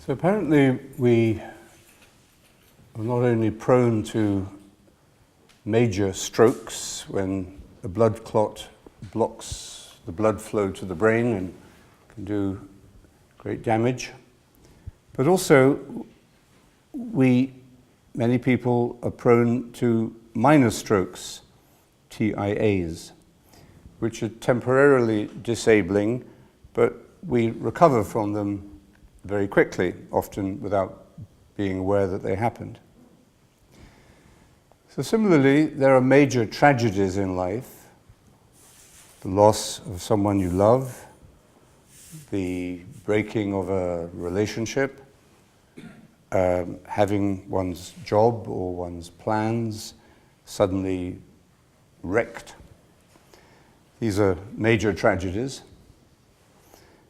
So apparently we are not only prone to major strokes when a blood clot blocks the blood flow to the brain and can do great damage, but also many people are prone to minor strokes, TIAs, which are temporarily disabling, but we recover from them very quickly, often without being aware that they happened. So similarly, there are major tragedies in life: the loss of someone you love, the breaking of a relationship, having one's job or one's plans suddenly wrecked. These are major tragedies.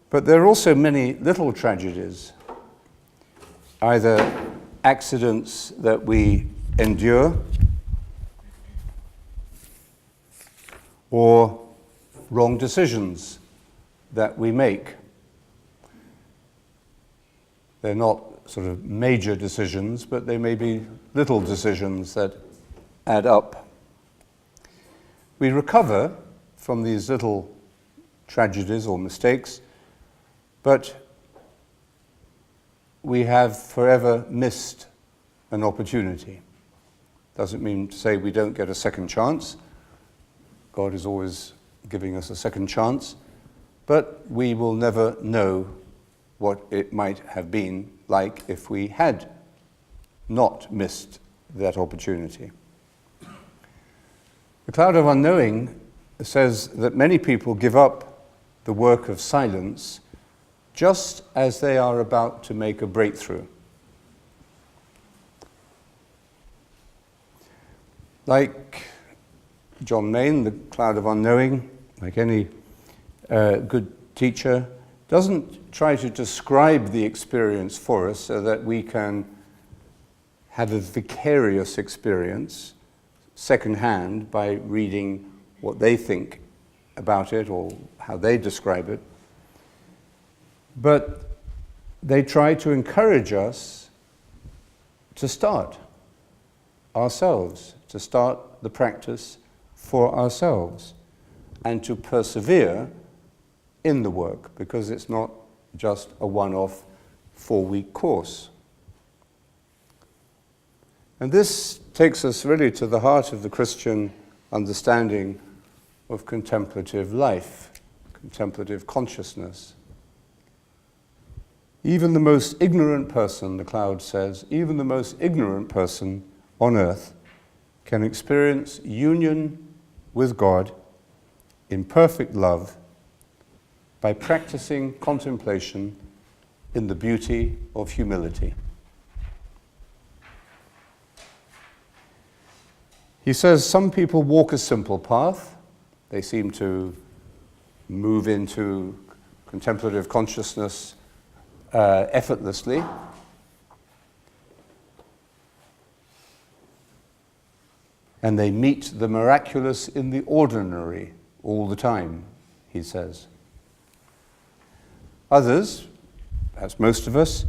But there are also many little tragedies, either accidents that we endure or wrong decisions that we make. They're not sort of major decisions, but they may be little decisions that add up. We recover from these little tragedies or mistakes, but we have forever missed an opportunity. Doesn't mean to say we don't get a second chance. God is always giving us a second chance, but we will never know what it might have been like if we had not missed that opportunity. The cloud of unknowing says that many people give up the work of silence just as they are about to make a breakthrough. Like John Main, the cloud of unknowing, like any good teacher, doesn't try to describe the experience for us so that we can have a vicarious experience secondhand by reading what they think about it or how they describe it. But they try to encourage us to start ourselves, to start the practice for ourselves, and to persevere in the work, because it's not just a one-off 4-week course. And this takes us really to the heart of the Christian understanding of contemplative life, contemplative consciousness. Even the most ignorant person, the cloud says, even the most ignorant person on earth can experience union with God in perfect love by practicing contemplation in the beauty of humility. He says some people walk a simple path. They seem to move into contemplative consciousness effortlessly. And they meet the miraculous in the ordinary all the time, he says. Others, as most of us,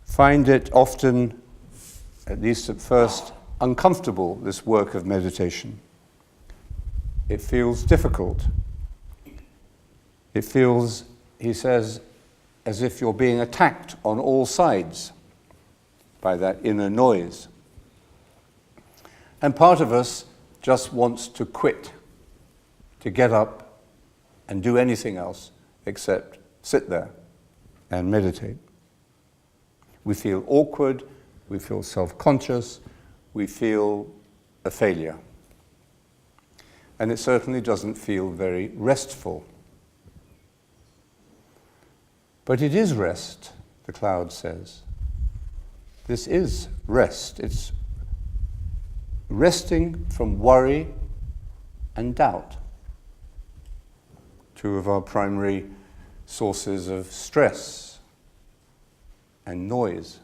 find it often, at least at first, uncomfortable, this work of meditation. It feels difficult. It feels, he says, as if you're being attacked on all sides by that inner noise. And part of us just wants to quit, to get up and do anything else except sit there and meditate. We feel awkward, we feel self-conscious, we feel a failure. And it certainly doesn't feel very restful. But it is rest, the cloud says. This is rest. It's resting from worry and doubt, two of our primary sources of stress and noise.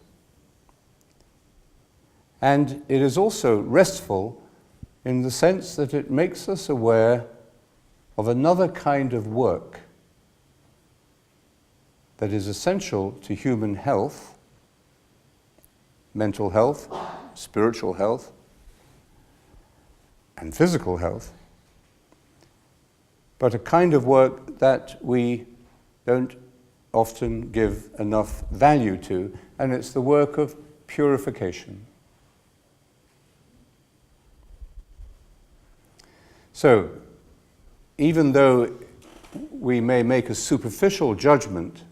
And it is also restful in the sense that it makes us aware of another kind of work that is essential to human health, mental health, spiritual health, and physical health, but a kind of work that we don't often give enough value to, and it's the work of purification. So, even though we may make a superficial judgment,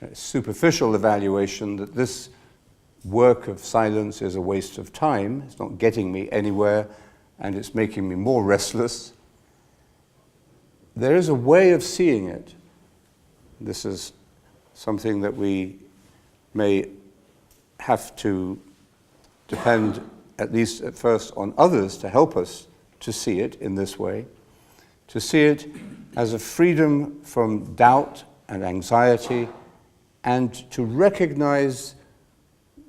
a superficial evaluation that this work of silence is a waste of time, it's not getting me anywhere, and it's making me more restless, there is a way of seeing it. This is something that we may have to depend, at least at first, on others to help us to see it in this way, to see it as a freedom from doubt and anxiety, and to recognize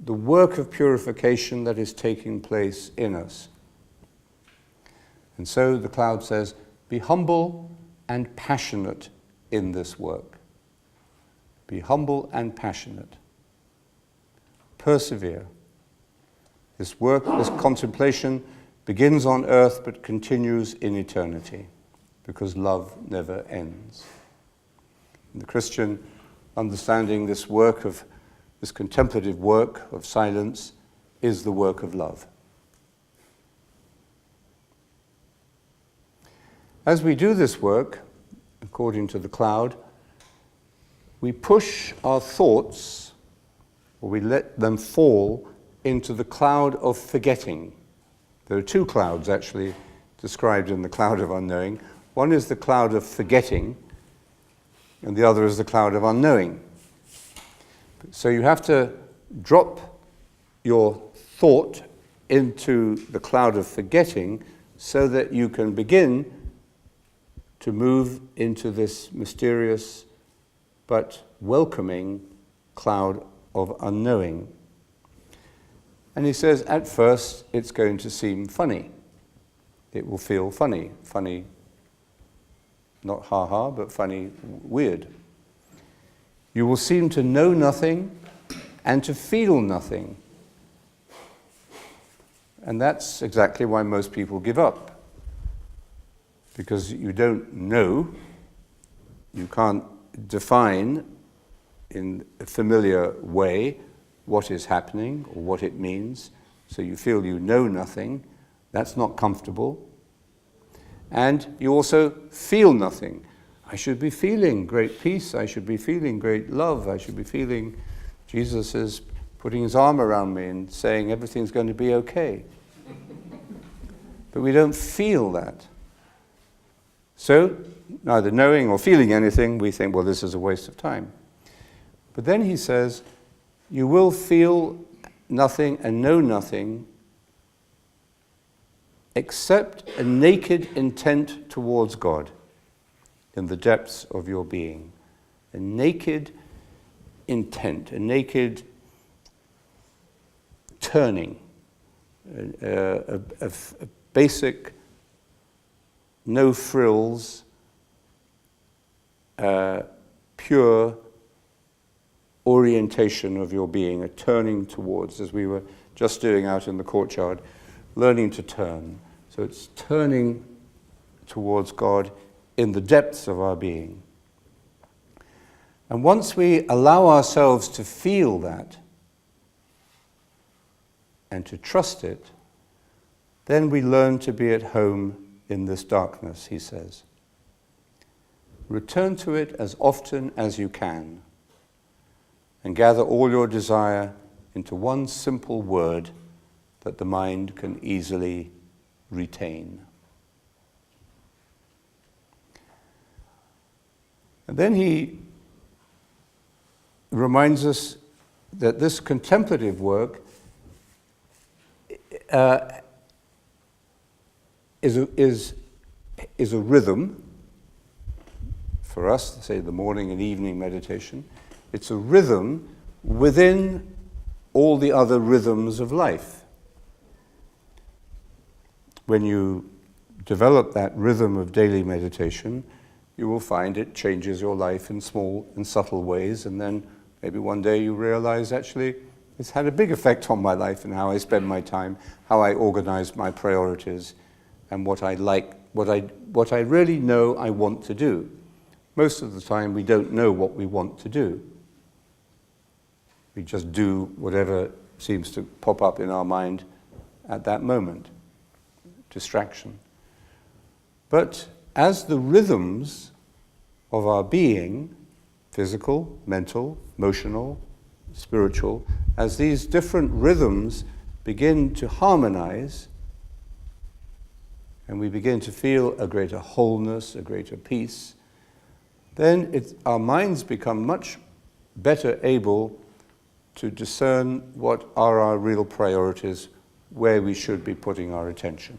the work of purification that is taking place in us. And so the cloud says, be humble and passionate in this work. Be humble and passionate. Persevere. This work, this contemplation begins on earth but continues in eternity, because love never ends. In the Christian understanding, this contemplative work of silence is the work of love. As we do this work, according to the cloud, we push our thoughts, or we let them fall into the cloud of forgetting. There are two clouds actually described in the cloud of unknowing. One is the cloud of forgetting, and the other is the cloud of unknowing. So you have to drop your thought into the cloud of forgetting so that you can begin to move into this mysterious but welcoming cloud of unknowing. And he says, at first, it's going to seem funny. It will feel funny. Funny, not ha-ha, but funny, weird. You will seem to know nothing and to feel nothing. And that's exactly why most people give up. Because you don't know, you can't define in a familiar way what is happening or what it means, so you feel you know nothing. That's not comfortable. And you also feel nothing. I should be feeling great peace, I should be feeling great love, I should be feeling Jesus is putting his arm around me and saying everything's going to be okay. But we don't feel that. So, neither knowing or feeling anything, we think, well, this is a waste of time. But then he says, you will feel nothing and know nothing except a naked intent towards God in the depths of your being. A naked intent, a naked turning, a basic no frills, pure orientation of your being, a turning towards, as we were just doing out in the courtyard, learning to turn. So it's turning towards God in the depths of our being. And once we allow ourselves to feel that and to trust it, then we learn to be at home in this darkness, he says. Return to it as often as you can and gather all your desire into one simple word that the mind can easily retain. And then he reminds us that this contemplative work is a rhythm for us, say the morning and evening meditation. It's a rhythm within all the other rhythms of life. When you develop that rhythm of daily meditation, you will find it changes your life in small and subtle ways, and then maybe one day you realize, actually, it's had a big effect on my life and how I spend my time, how I organize my priorities, and what I like, what I really know I want to do. Most of the time, we don't know what we want to do. We just do whatever seems to pop up in our mind at that moment. Distraction. But as the rhythms of our being, physical, mental, emotional, spiritual, as these different rhythms begin to harmonize, and we begin to feel a greater wholeness, a greater peace, then our minds become much better able to discern what are our real priorities, where we should be putting our attention.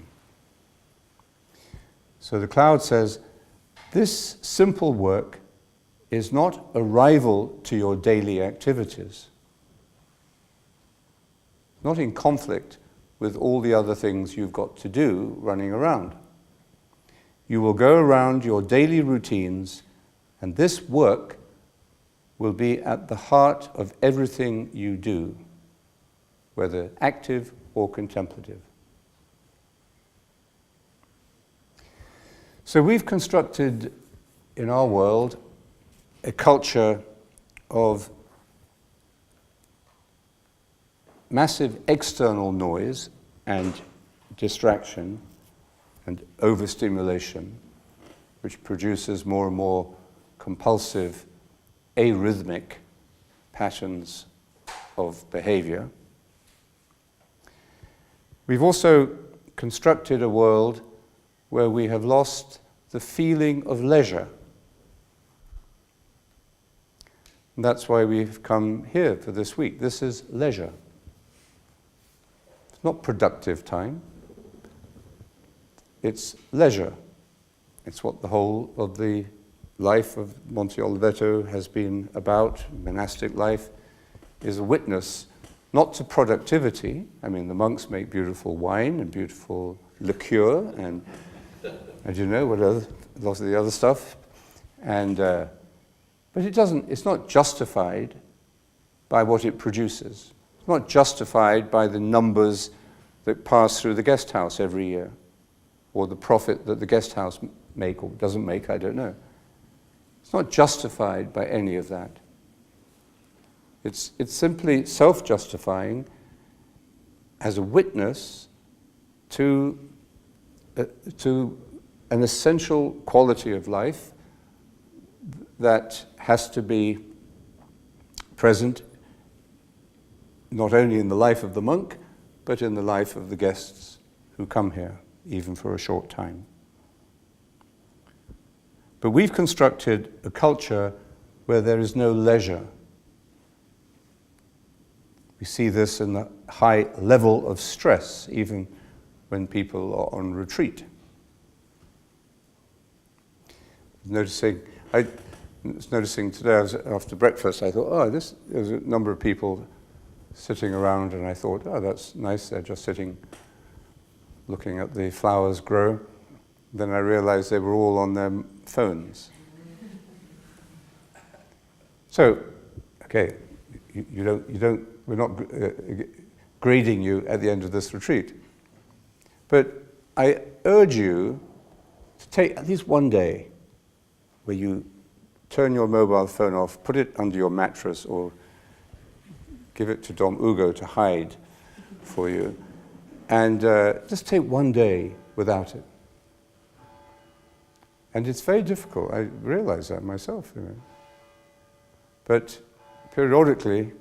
So the cloud says, this simple work is not a rival to your daily activities, not in conflict with all the other things you've got to do running around. You will go around your daily routines, and this work will be at the heart of everything you do, whether active or contemplative. So we've constructed in our world a culture of massive external noise and distraction and overstimulation, which produces more and more compulsive, arrhythmic patterns of behavior. We've also constructed a world where we have lost the feeling of leisure. And that's why we've come here for this week. This is leisure. It's not productive time. It's leisure. It's what the whole of the life of Monte Oliveto has been about. Monastic life is a witness not to productivity. I mean, the monks make beautiful wine and beautiful liqueur and you know, what other, lots of the other stuff. And but it's not justified by what it produces. It's not justified by the numbers that pass through the guest house every year, or the profit that the guest house make or doesn't make, I don't know. It's not justified by any of that. It's simply self-justifying as a witness to an essential quality of life that has to be present not only in the life of the monk, but in the life of the guests who come here, even for a short time. But we've constructed a culture where there is no leisure. We see this in the high level of stress, even when people are on retreat. I was noticing today, after breakfast, I thought, there's a number of people sitting around, and I thought, that's nice, they're just sitting, looking at the flowers grow. Then I realized they were all on their phones. So, okay, we're not grading you at the end of this retreat. But I urge you to take at least one day where you turn your mobile phone off, put it under your mattress, or give it to Dom Ugo to hide for you, and just take one day without it. And it's very difficult. I realize that myself, But periodically,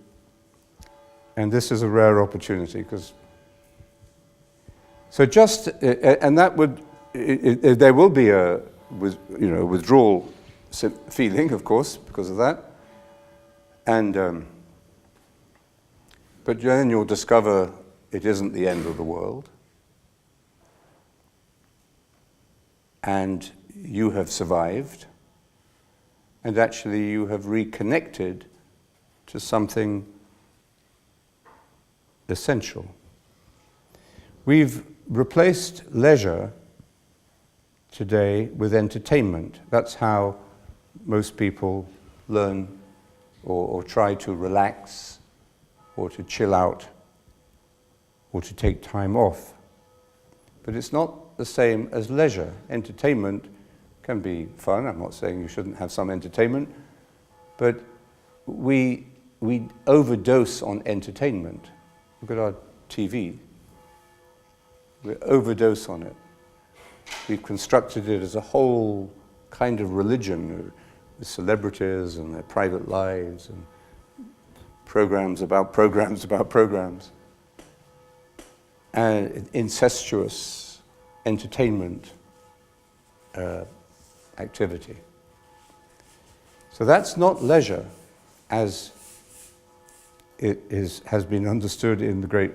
and this is a rare opportunity, because so just and that would there will be a withdrawal feeling, of course, because of that, and but then you'll discover it isn't the end of the world, and you have survived, and actually you have reconnected to something essential. We've replaced leisure today with entertainment. That's how most people learn or try to relax or to chill out or to take time off. But it's not the same as leisure. Entertainment can be fun. I'm not saying you shouldn't have some entertainment, but we overdose on entertainment. Look at our TV. We overdose on it. We've constructed it as a whole kind of religion, with celebrities and their private lives and programs about programs about programs. And incestuous entertainment activity. So that's not leisure as it has been understood in the great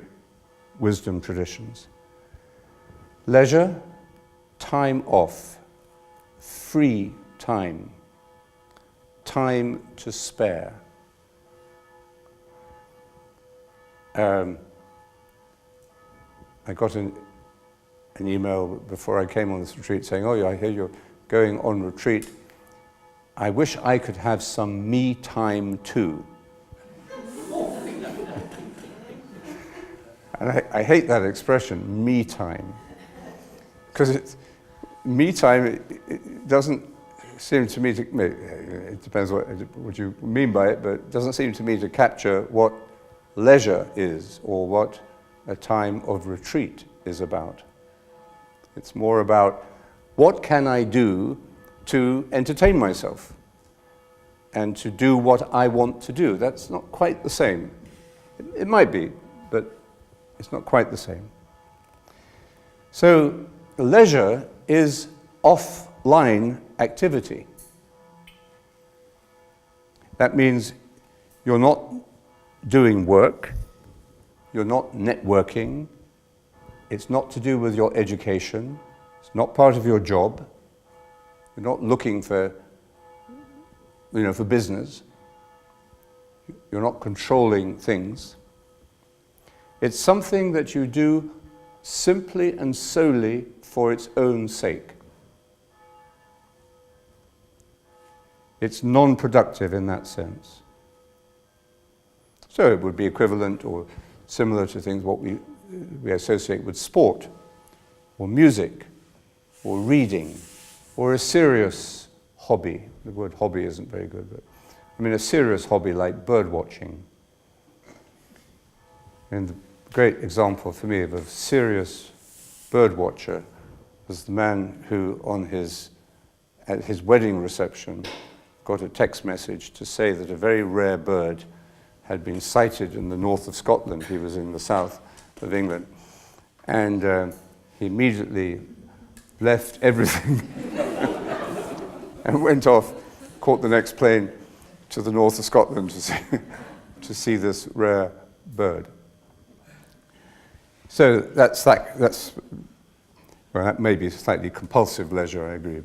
wisdom traditions. Leisure, time off, free time, time to spare. I got an email before I came on this retreat saying, "Oh, yeah, I hear you're going on retreat. I wish I could have some me time too." And I hate that expression, me time, because me time, it doesn't seem to me to, it depends what you mean by it, but it doesn't seem to me to capture what leisure is or what a time of retreat is about. It's more about what can I do to entertain myself and to do what I want to do. That's not quite the same. It might be, but it's not quite the same. So leisure is offline activity. That means you're not doing work, you're not networking, it's not to do with your education, it's not part of your job, you're not looking for business, you're not controlling things. It's something that you do simply and solely for its own sake. It's non-productive in that sense. So it would be equivalent or similar to things what we associate with sport, or music, or reading, or a serious hobby. The word hobby isn't very good, but I mean a serious hobby like bird watching. And the great example for me of a serious bird watcher was the man who at his wedding reception got a text message to say that a very rare bird had been sighted in the north of Scotland. He was in the south of England. And he immediately left everything and went off, caught the next plane to the north of Scotland to see this rare bird. So that may be slightly compulsive leisure, I agree,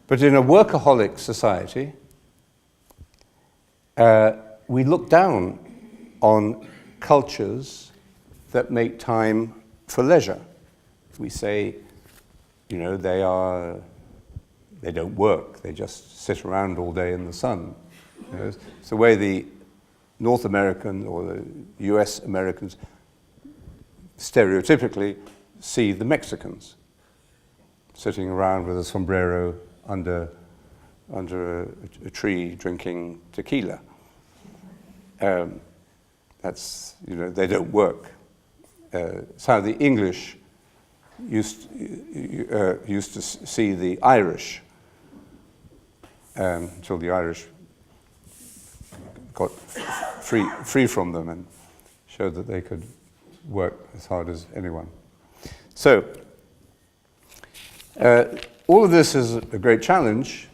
but in a workaholic society, we look down on cultures that make time for leisure. We say, they don't work, they just sit around all day in the sun. It's the way the North American or the US Americans stereotypically see the Mexicans, sitting around with a sombrero under a tree drinking tequila. They don't work. It's how the English used to see the Irish, until the Irish got free from them and showed that they could work as hard as anyone. So, all of this is a great challenge,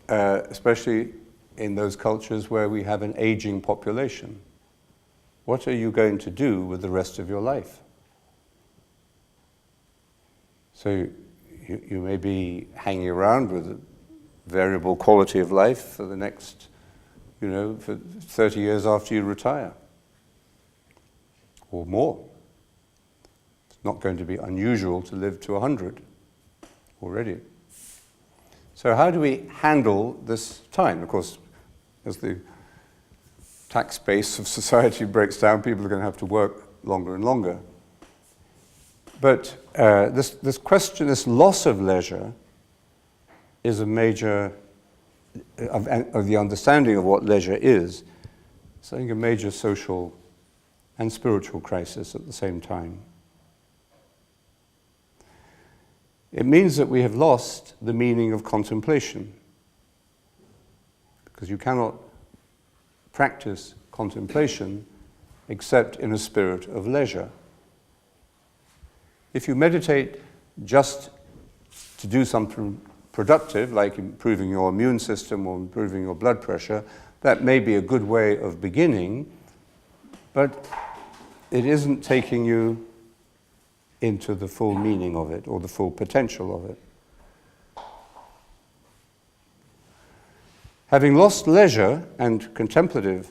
especially in those cultures where we have an aging population. What are you going to do with the rest of your life? So you may be hanging around with a variable quality of life for the next, for 30 years after you retire, or more. It's not going to be unusual to live to 100. already. So how do we handle this time? Of course, as the tax base of society breaks down, people are going to have to work longer and longer. But this question, this loss of leisure, is a major, of the understanding of what leisure is, it's, I think, a major social and spiritual crisis at the same time. It means that we have lost the meaning of contemplation, because you cannot practice contemplation except in a spirit of leisure. If you meditate just to do something productive, like improving your immune system or improving your blood pressure, that may be a good way of beginning, but it isn't taking you into the full meaning of it or the full potential of it. Having lost leisure and contemplative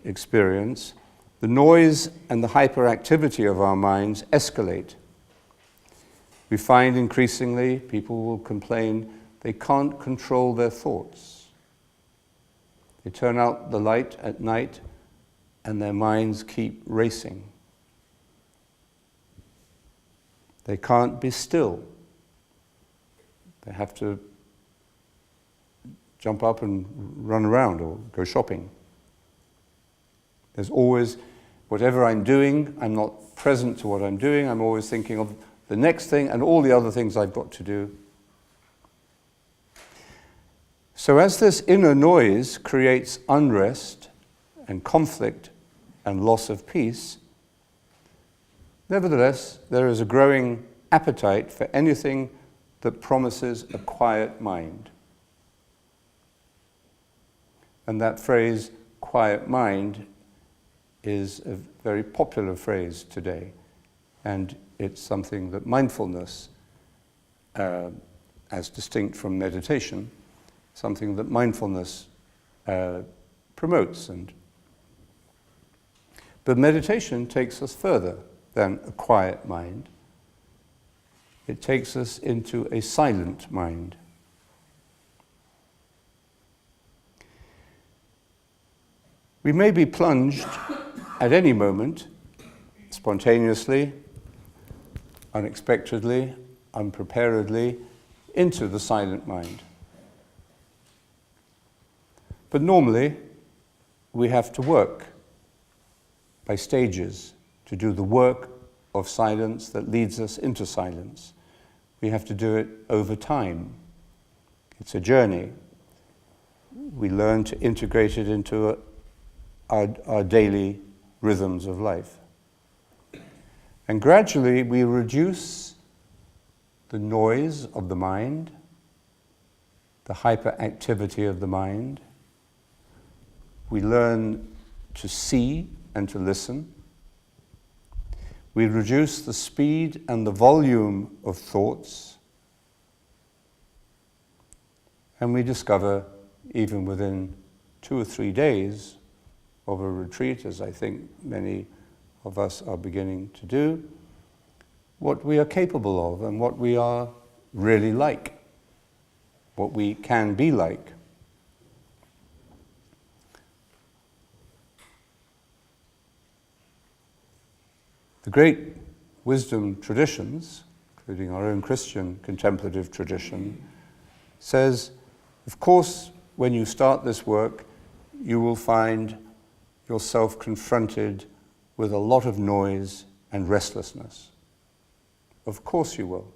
experience, the noise and the hyperactivity of our minds escalate. We find increasingly people will complain they can't control their thoughts. They turn out the light at night and their minds keep racing. They can't be still. They have to jump up and run around or go shopping. There's always, whatever I'm doing, I'm not present to what I'm doing. I'm always thinking of the next thing and all the other things I've got to do. So as this inner noise creates unrest and conflict and loss of peace, nevertheless, there is a growing appetite for anything that promises a quiet mind. And that phrase, quiet mind, is a very popular phrase today. And it's something that mindfulness, as distinct from meditation, something that mindfulness promotes. But meditation takes us further than a quiet mind. It takes us into a silent mind. We may be plunged at any moment, spontaneously, unexpectedly, unpreparedly, into the silent mind. But normally, we have to work by stages to do the work of silence that leads us into silence. We have to do it over time. It's a journey. We learn to integrate it into our daily rhythms of life. And gradually we reduce the noise of the mind, the hyperactivity of the mind. We learn to see and to listen. We reduce the speed and the volume of thoughts. And we discover, even within 2 or 3 days of a retreat, as I think many of us are beginning to do, what we are capable of and what we are really like, what we can be like. The great wisdom traditions, including our own Christian contemplative tradition, says, of course, when you start this work, you will find yourself confronted with a lot of noise and restlessness. Of course you will.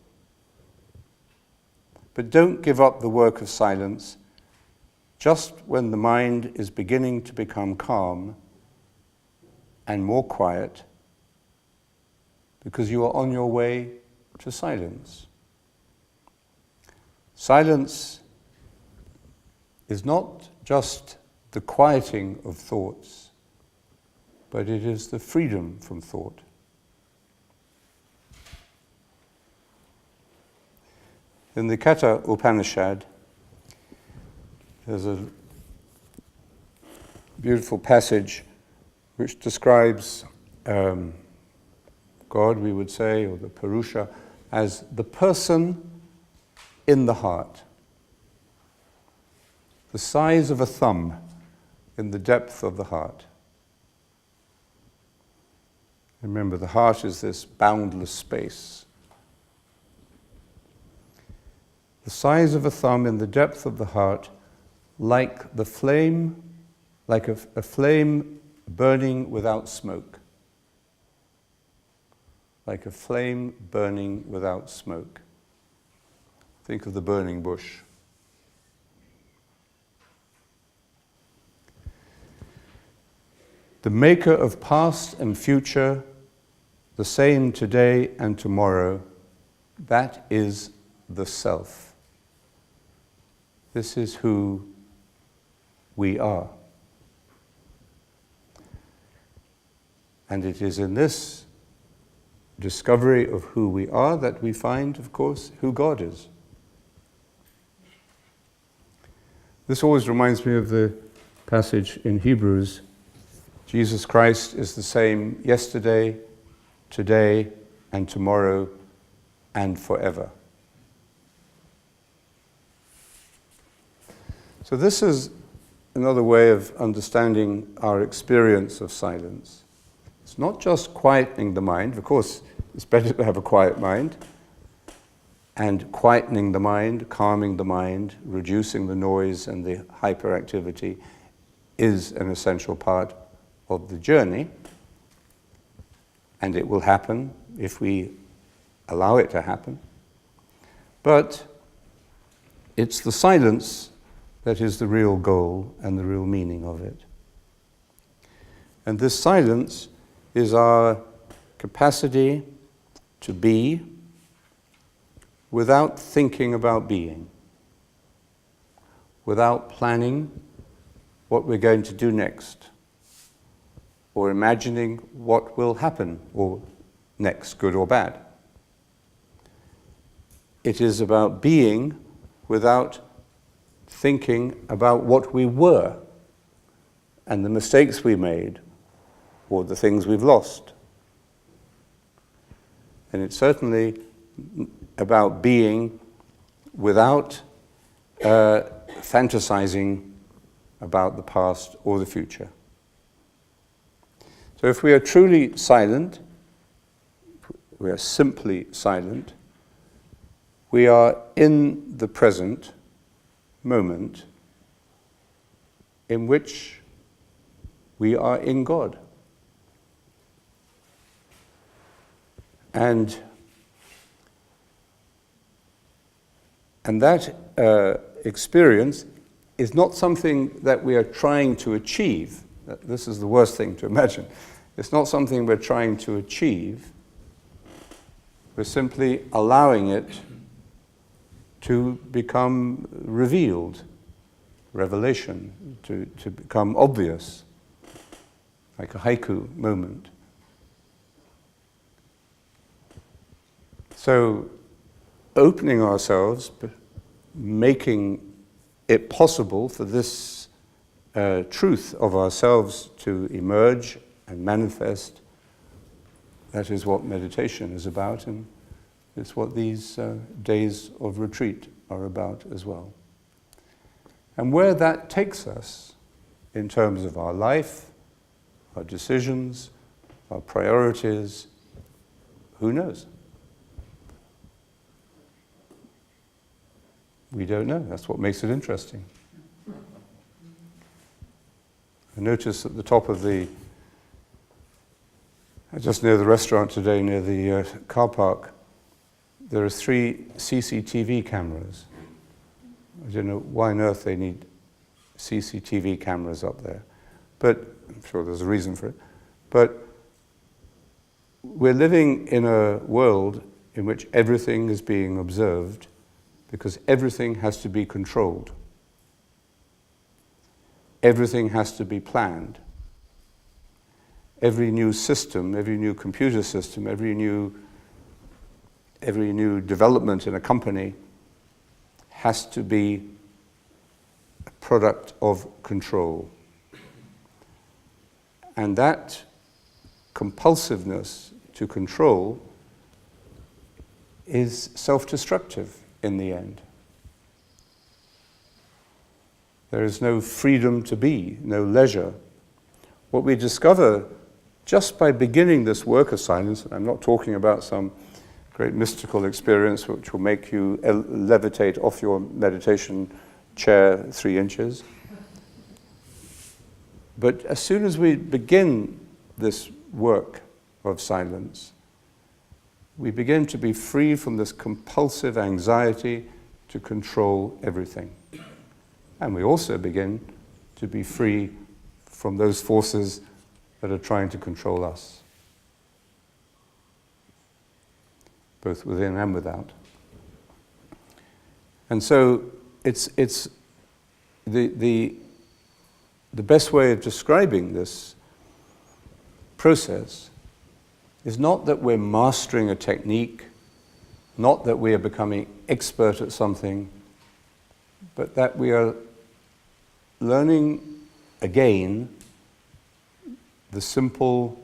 But don't give up the work of silence just when the mind is beginning to become calm and more quiet, because you are on your way to silence. Silence is not just the quieting of thoughts, but it is the freedom from thought. In the Katha Upanishad, there's a beautiful passage which describes God, we would say, or the Purusha, as the person in the heart. The size of a thumb in the depth of the heart. Remember, the heart is this boundless space. The size of a thumb in the depth of the heart, like the flame, like a flame burning without smoke. Like a flame burning without smoke. Think of the burning bush. The maker of past and future, the same today and tomorrow, that is the self. This is who we are. And it is in this discovery of who we are that we find, of course, who God is. This always reminds me of the passage in Hebrews. Jesus Christ is the same yesterday, today, and tomorrow, and forever. So this is another way of understanding our experience of silence. It's not just quietening the mind. Of course, it's better to have a quiet mind. And quietening the mind, calming the mind, reducing the noise and the hyperactivity is an essential part of the journey. And it will happen if we allow it to happen. But it's the silence that is the real goal and the real meaning of it. And this silence is our capacity to be without thinking about being, without planning what we're going to do next, or imagining what will happen or next, good or bad. It is about being without thinking about what we were and the mistakes we made or the things we've lost. And it's certainly about being without fantasizing about the past or the future. So if we are truly silent, we are simply silent, we are in the present moment in which we are in God. And that experience is not something that we are trying to achieve. This is the worst thing to imagine. It's not something we're trying to achieve. We're simply allowing it to become revealed, revelation, to become obvious, like a haiku moment. So, opening ourselves, making it possible for this truth of ourselves to emerge and manifest, that is what meditation is about, and it's what these days of retreat are about as well. And where that takes us in terms of our life, our decisions, our priorities, who knows? We don't know. That's what makes it interesting. I noticed at the top of just near the restaurant today, near the car park, there are 3 CCTV cameras. I don't know why on earth they need CCTV cameras up there, but I'm sure there's a reason for it. But we're living in a world in which everything is being observed, because everything has to be controlled. Everything has to be planned. Every new system, every new computer system, every new development in a company has to be a product of control. And that compulsiveness to control is self-destructive in the end. There is no freedom to be, no leisure. What we discover just by beginning this work of silence, and I'm not talking about some great mystical experience which will make you levitate off your meditation chair 3 inches. But as soon as we begin this work of silence, we begin to be free from this compulsive anxiety to control everything. And we also begin to be free from those forces that are trying to control us, both within and without. And so it's the best way of describing this process is not that we're mastering a technique, not that we are becoming expert at something, but that we are learning again the simple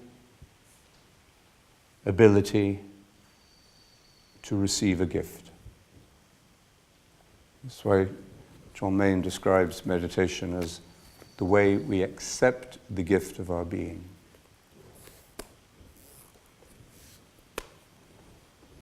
ability to receive a gift. That's why John Main describes meditation as the way we accept the gift of our being.